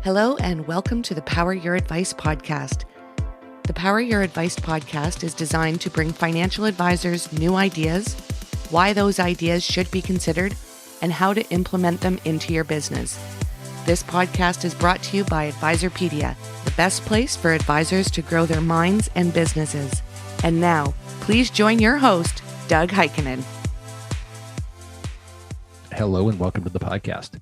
Hello and welcome to the Power Your Advice podcast. The Power Your Advice podcast is designed to bring financial advisors new ideas, why those ideas should be considered, and how to implement them into your business. This podcast is brought to you by Advisorpedia, the best place for advisors to grow their minds and businesses. And now, please join your host, Doug Heikkinen. Hello and welcome to the podcast.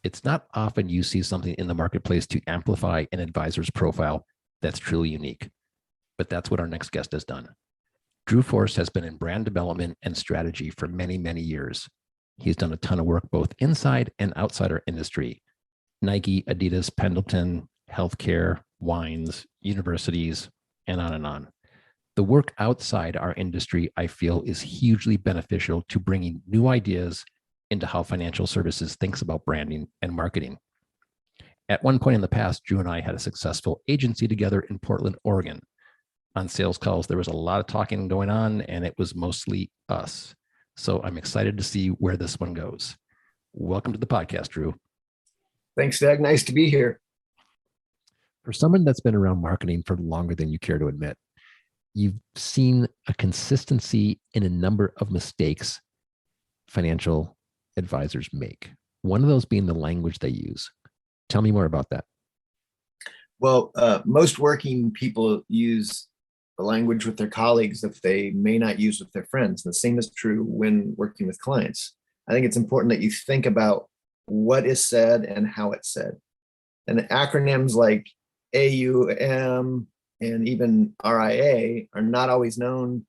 It's not often you see something in the marketplace to amplify an advisor's profile that's truly unique, but that's what our next guest has done. Drew Force has been in brand development and strategy for many, many years. He's done a ton of work both inside and outside our industry. Nike, Adidas, Pendleton, healthcare, wines, universities, and on and on. The work outside our industry, I feel, is hugely beneficial to bringing new ideas into how financial services thinks about branding and marketing. At one point in the past, Drew and I had a successful agency together in Portland, Oregon. On sales calls, there was a lot of talking going on, and it was mostly us. So I'm excited to see where this one goes. Welcome to the podcast, Drew. Thanks, Doug. Nice to be here. For someone that's been around marketing for longer than you care to admit, you've seen a consistency in a number of mistakes financial advisors make. One of those being the language they use. Tell me more about that. Well, most working people use the language with their colleagues that they may not use with their friends. And the same is true when working with clients. I think it's important that you think about what is said and how it's said. And acronyms like AUM and even RIA are not always known.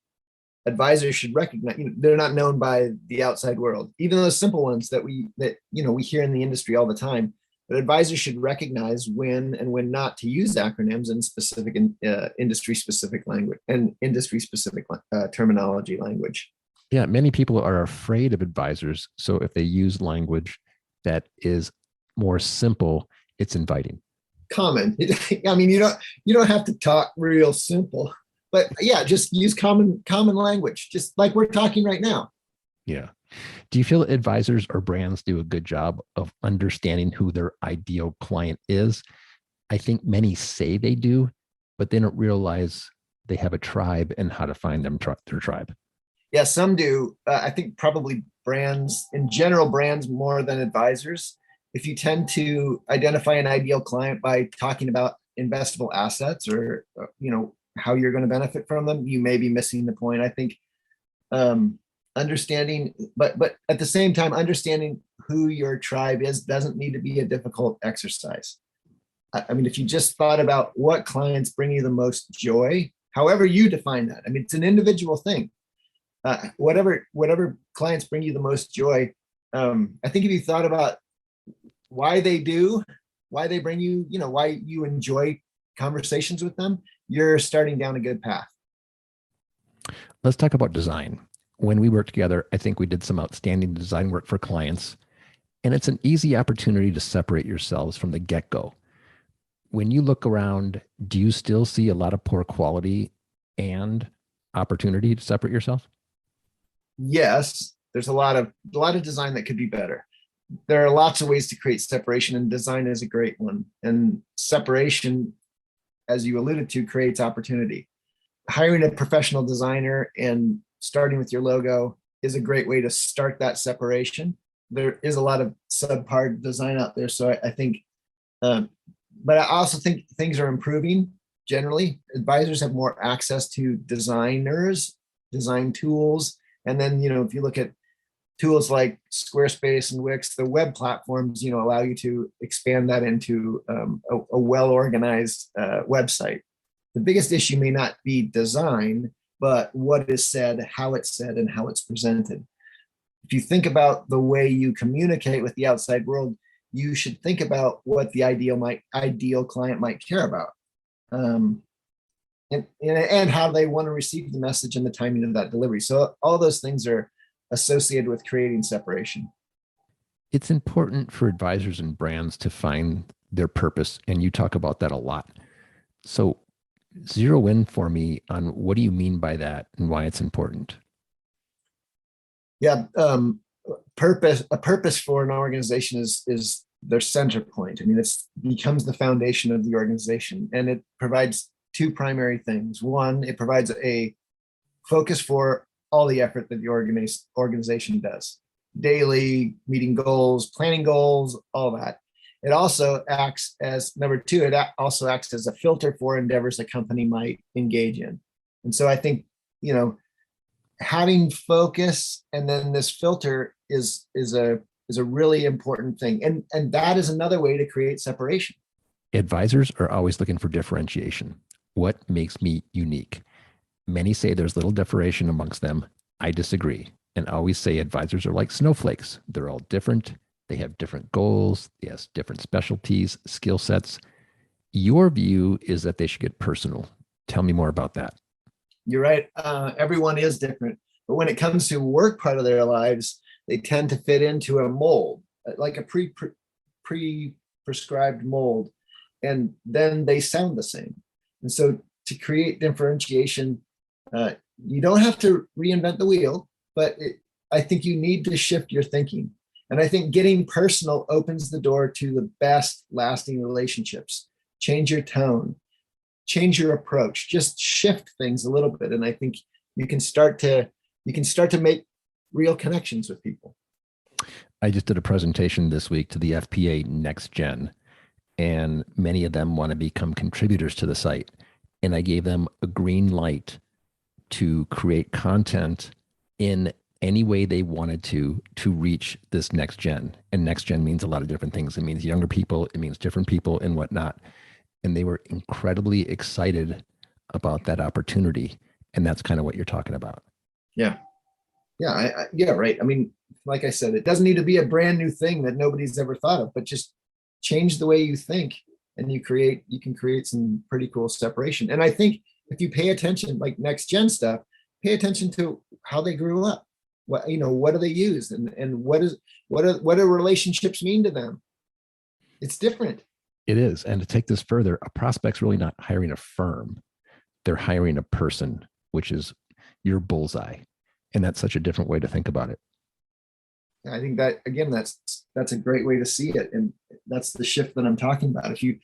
Advisors should recognize, they're not known by the outside world, even those simple ones that we hear in the industry all the time. But advisors should recognize when and when not to use acronyms in specific industry-specific language and industry-specific terminology language. Yeah, many people are afraid of advisors. So if they use language that is more simple, it's inviting. Common. I mean, you don't have to talk real simple. But yeah, just use common language, just like we're talking right now. Yeah. Do you feel advisors or brands do a good job of understanding who their ideal client is? I think many say they do, but they don't realize they have a tribe and how to find their tribe. Yeah, some do. I think probably brands, in general, brands more than advisors. If you tend to identify an ideal client by talking about investable assets or how you're going to benefit from them, you may be missing the point. I think understanding, but at the same time, understanding who your tribe is doesn't need to be a difficult exercise. I mean, if you just thought about what clients bring you the most joy, however you define that, I mean, it's an individual thing. Whatever clients bring you the most joy, I think if you thought about why they bring you, why you enjoy conversations with them, you're starting down a good path. Let's talk about design. When we worked together, I think we did some outstanding design work for clients, and it's an easy opportunity to separate yourselves from the get-go. When you look around, do you still see a lot of poor quality and opportunity to separate yourself? Yes, there's a lot of design that could be better. There are lots of ways to create separation, and design is a great one. And separation, as you alluded to, creates opportunity. Hiring a professional designer and starting with your logo is a great way to start that separation. There is a lot of subpar design out there. So I think, but I also think things are improving generally. Advisors have more access to designers, design tools. And then, if you look at tools like Squarespace and Wix, the web platforms, allow you to expand that into a well-organized website. The biggest issue may not be design, but what is said, how it's said, and how it's presented. If you think about the way you communicate with the outside world, you should think about what the ideal client might care about, and how they want to receive the message and the timing of that delivery. So all those things are associated with creating separation. It's important for advisors and brands to find their purpose, and you talk about that a lot. So zero in for me on what do you mean by that and why it's important? Yeah, a purpose for an organization is their center point. I mean, it becomes the foundation of the organization, and it provides two primary things. One, it provides a focus for all the effort that the organization does, daily, meeting goals, planning goals, all that. It also acts as, number two, it also acts as a filter for endeavors a company might engage in. And so I think, having focus and then this filter is a really important thing. And that is another way to create separation. Advisors are always looking for differentiation. What makes me unique? Many say there's little differentiation amongst them. I disagree and always say advisors are like snowflakes. They're all different. They have different goals. They have different specialties, skill sets. Your view is that they should get personal. Tell me more about that. You're right. Everyone is different. But when it comes to work part of their lives, they tend to fit into a mold, like a pre-prescribed mold. And then they sound the same. And so to create differentiation, you don't have to reinvent the wheel, but I think you need to shift your thinking. And I think getting personal opens the door to the best lasting relationships. Change your tone, change your approach, just shift things a little bit. And I think you can start to make real connections with people. I just did a presentation this week to the FPA Next Gen, and many of them want to become contributors to the site. And I gave them a green light to create content in any way they wanted to reach this next gen. And next gen means a lot of different things. It means younger people, it means different people and whatnot. And they were incredibly excited about that opportunity. And that's kind of what you're talking about. Yeah. Yeah. Yeah. Right. I mean, like I said, it doesn't need to be a brand new thing that nobody's ever thought of, but just change the way you think, and you can create some pretty cool separation. And I think if you pay attention, like next gen stuff, pay attention to how they grew up. What do they use, and what do relationships mean to them? It's different. It is. And to take this further, a prospect's really not hiring a firm. They're hiring a person, which is your bullseye. And that's such a different way to think about it. I think that, again, that's a great way to see it. And that's the shift that I'm talking about. If you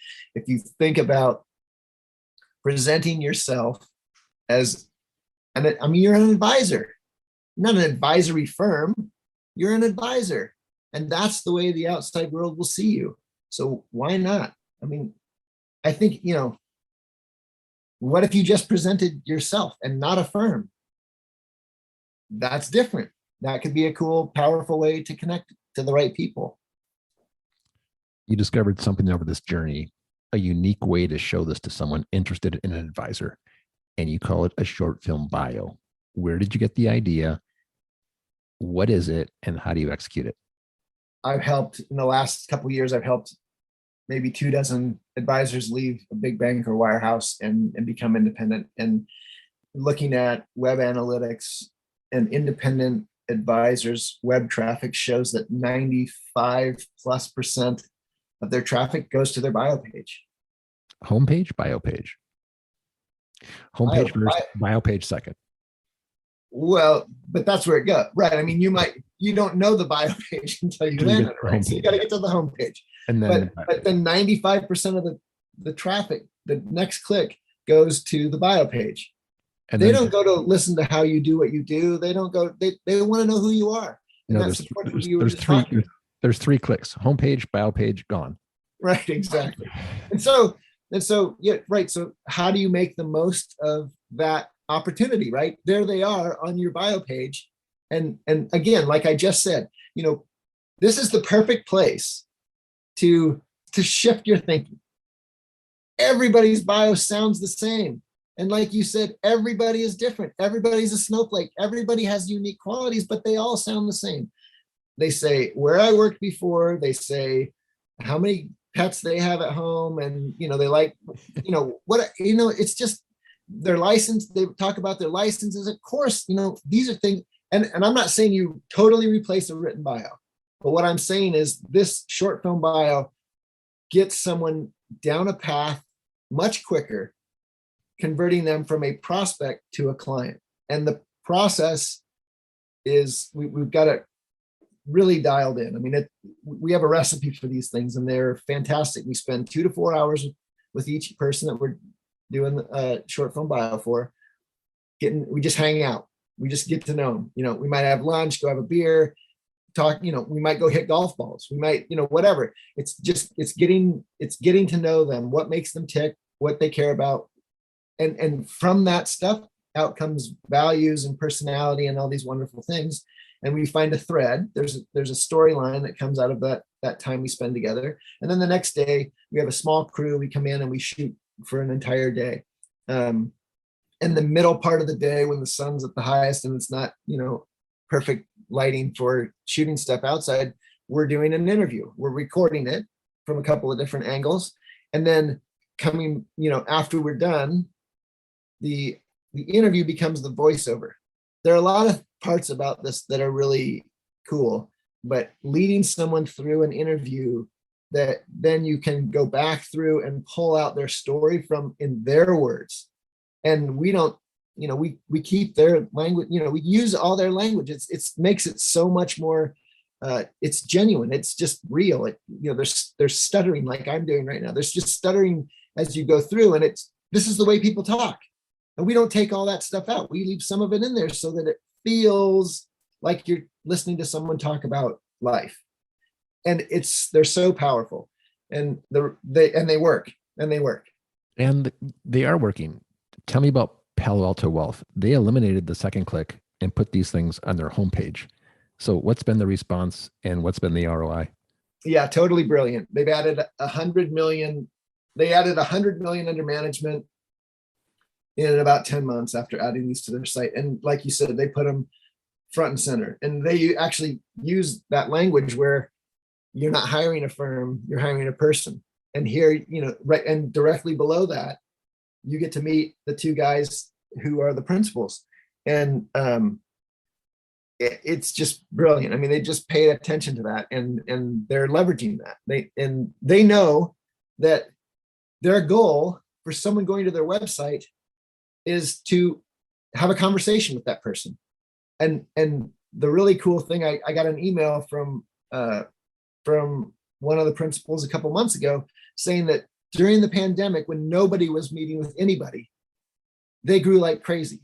think about presenting yourself as, you're an advisor, not an advisory firm, you're an advisor. And that's the way the outside world will see you. So why not? I think, what if you just presented yourself and not a firm? That's different. That could be a cool, powerful way to connect to the right people. You discovered something over this journey, a unique way to show this to someone interested in an advisor, and you call it a short film bio. Where did you get the idea? What is it, and how do you execute it? I've helped, in the last couple of years, I've helped maybe 24 advisors leave a big bank or wirehouse and become independent. And looking at web analytics and independent advisors' web traffic shows that 95+% of their traffic goes to their bio page. Homepage, bio page. Homepage first, bio page second. Well, but that's where it goes, right? You don't know the bio page until you land it, right? So you got to get to the homepage. And then, but then 95% of the traffic, the next click, goes to the bio page. And they don't go to listen to how you do what you do. They don't go. They want to know who you are. And there's 3 clicks: homepage, bio page, gone. Right, exactly. And so yeah, right. So how do you make the most of that opportunity? Right there, they are on your bio page, and again, like I just said, this is the perfect place to shift your thinking. Everybody's bio sounds the same. And like you said, everybody is different. Everybody's a snowflake. Everybody has unique qualities, but they all sound the same. They say where I worked before. They say how many pets they have at home. And, they like, it's just their license. They talk about their licenses. Of course, these are things. And I'm not saying you totally replace a written bio, but what I'm saying is this short film bio gets someone down a path much quicker, converting them from a prospect to a client. And the process is we've got to really dialed in. I mean, we have a recipe for these things, and they're fantastic. We spend 2 to 4 hours with each person that we're doing a short film bio for. We just hang out. We just get to know them. We might have lunch, go have a beer, talk. We might go hit golf balls. We might, whatever. It's getting to know them, what makes them tick, what they care about, and from that stuff out comes values and personality and all these wonderful things. And we find a thread. There's a storyline that comes out of that time we spend together. And then the next day we have a small crew. We come in and we shoot for an entire day. In the middle part of the day, when the sun's at the highest and it's not, perfect lighting for shooting stuff outside, we're doing an interview. We're recording it from a couple of different angles. And then coming, after we're done, the interview becomes the voiceover. There are a lot of parts about this that are really cool, but leading someone through an interview that then you can go back through and pull out their story from in their words. And we don't, we keep their language, we use all their language. It makes it so much more, it's genuine. It's just real. There's stuttering like I'm doing right now. There's just stuttering as you go through, and this is the way people talk. And we don't take all that stuff out. We leave some of it in there so that it feels like you're listening to someone talk about life. And they're so powerful, and they work. And they are working. Tell me about Palo Alto Wealth. They eliminated the second click and put these things on their homepage. So what's been the response and what's been the ROI? Yeah, totally brilliant. They've added 100 million. They added 100 million under management in about 10 months after adding these to their site. And like you said, they put them front and center. And they actually use that language where you're not hiring a firm, you're hiring a person. And here, right, and directly below that, you get to meet the two guys who are the principals. And it's just brilliant. I mean, they just pay attention to that, and they're leveraging that. They know that their goal for someone going to their website is to have a conversation with that person. And the really cool thing, I got an email from one of the principals a couple months ago saying that during the pandemic, when nobody was meeting with anybody, they grew like crazy.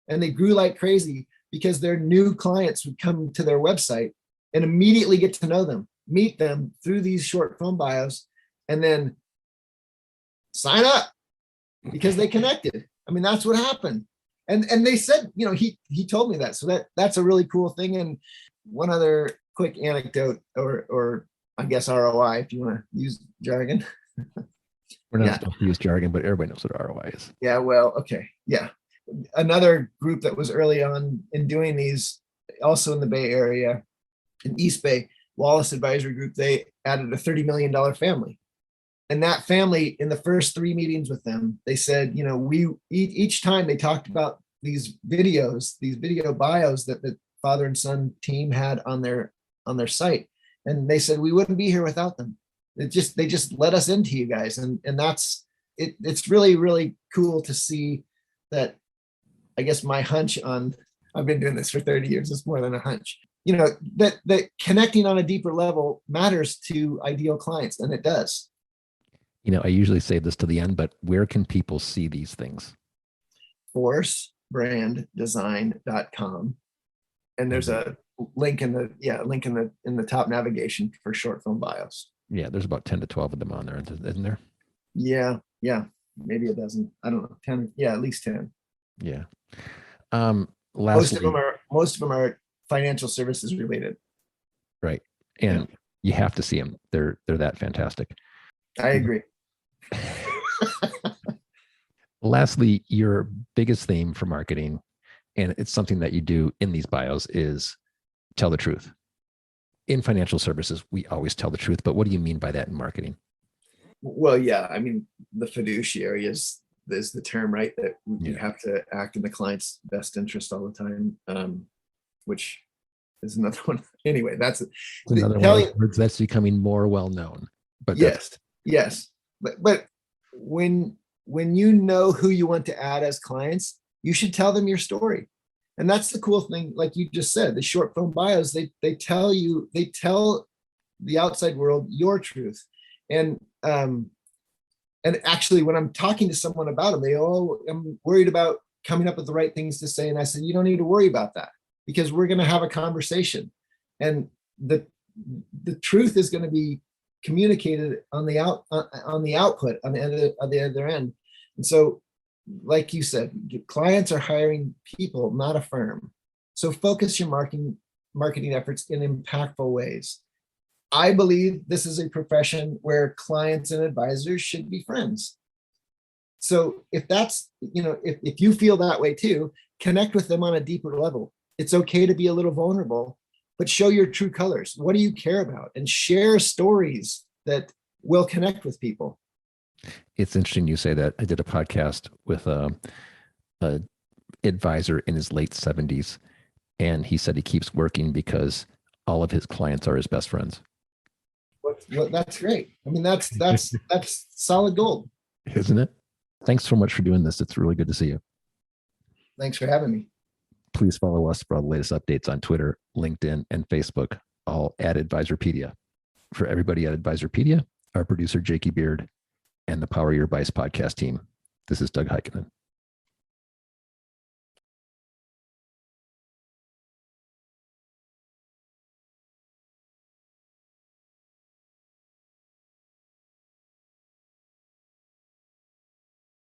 And they grew like crazy because their new clients would come to their website and immediately get to know them, meet them through these short phone bios, and then sign up because they connected. I mean, that's what happened. And they said, he told me that. So that's a really cool thing. And one other quick anecdote, or I guess ROI, if you want to use jargon. We're not supposed to use jargon, but everybody knows what ROI is. Yeah, well, okay. Yeah. Another group that was early on in doing these, also in the Bay Area, in East Bay, Wallace Advisory Group, they added a $30 million family. And that family, in the first 3 meetings with them, they said, we each time they talked about these videos, these video bios that the father and son team had on their site. And they said, we wouldn't be here without them. They just let us into you guys. And that's it. It's really, really cool to see that. I guess my hunch I've been doing this for 30 years. It's more than a hunch, that connecting on a deeper level matters to ideal clients. And it does. I usually say this to the end, but where can people see these things? forcebranddesign.com. And there's a link in the top navigation for short film bios. Yeah, there's about 10 to 12 of them on there, isn't there? Yeah. Maybe a dozen. I don't know. 10. Yeah, at least 10. Yeah. Most of them are financial services related. Right. And you have to see them. They're that fantastic. I agree. Lastly, your biggest theme for marketing, and it's something that you do in these bios, is tell the truth. In financial services, we always tell the truth, but what do you mean by that in marketing? Well, yeah, I mean, the fiduciary is the term, right? That you have to act in the client's best interest all the time, which is another one. Anyway, that's another one of words that's becoming more well known. But yes. But when you know who you want to add as clients, you should tell them your story. And that's the cool thing, like you just said, the short film bios, they tell the outside world your truth. And actually, when I'm talking to someone about them, I'm worried about coming up with the right things to say. And I said, you don't need to worry about that, because we're going to have a conversation, and the truth is going to be communicated on the output on the other end. And so, like you said, clients are hiring people, not a firm. So focus your marketing efforts in impactful ways. I believe this is a profession where clients and advisors should be friends. So if that's, if you feel that way too, connect with them on a deeper level. It's okay to be a little vulnerable, but show your true colors. What do you care about? And share stories that will connect with people. It's interesting you say that. I did a podcast with a advisor in his late 70s, and he said he keeps working because all of his clients are his best friends. Well, that's great. I mean, that's solid gold, isn't it? Thanks so much for doing this. It's really good to see you. Thanks for having me. Please follow us for all the latest updates on Twitter, LinkedIn, and Facebook, all at Advisorpedia. For everybody at Advisorpedia, our producer, Jakey Beard, and the Power Your Advice podcast team, this is Doug Heikkinen.